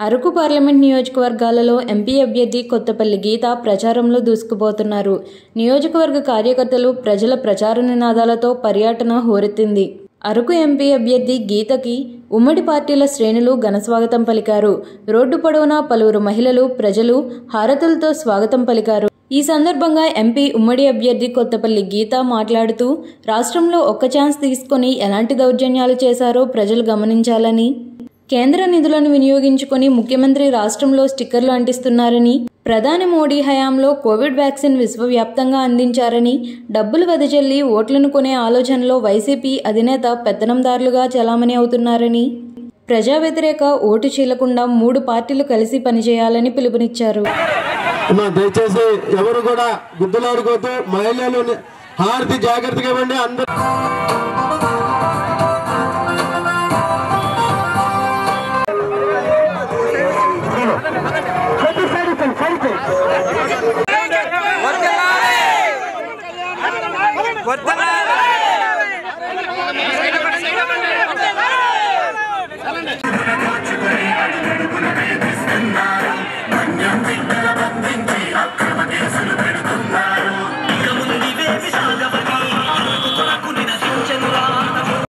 Araku parliament నియోజకవర్గాలలో MP అభ్యర్థి కొత్తపల్లి గీత ప్రచారంలో దూసుకుపోతున్నారు. నియోజకవర్గ కార్యకర్తలు ప్రజల ప్రచార నినాదాలతో పర్యటన హోరెత్తింది. అరకు ఎంపీ అభ్యర్థి గీతకి ఉమ్మడి పార్టీల శ్రేణులు ఘనస్వాగతం పలికారు. రోడ్డు పొడవునా పలువురు మహిళలు, ప్రజలు హారతులతో స్వాగతం పలికారు. ఈ సందర్భంగా ఎంపీ ఉమ్మడి అభ్యర్థి కొత్తపల్లి గీత మాట్లాడుతూ, రాష్ట్రంలో ఒక్క ఛాన్స్ తీసుకొని ఎలాంటి దౌర్జన్యాలు చేశారో ప్రజలు గమనించాలని, కేంద్ర నిధులను వినియోగించుకొని ముఖ్యమంత్రి రాష్ట్రంలో స్టిక్కర్లు అంటిస్తున్నారని, ప్రధాని మోడీ హయాంలో కోవిడ్ వ్యాక్సిన్ విశ్వవ్యాప్తంగా అందించారని, డబ్బులు వెదజల్లి ఓట్లను కొనే ఆలోచనలో వైసీపీ అధినేత పెత్తనందారులుగా చలామణి అవుతున్నారని, ప్రజా వ్యతిరేక ఓటు చీలకుండా 3 పార్టీలు కలిసి పనిచేయాలని పిలుపునిచ్చారు. దయచేసి ఎవరు కూడా గుద్దులాడుకోవద్దు, మహిళలు హారతి జాగ్రత్తగా ఇవ్వండి. అందరూ వర్ధలాలి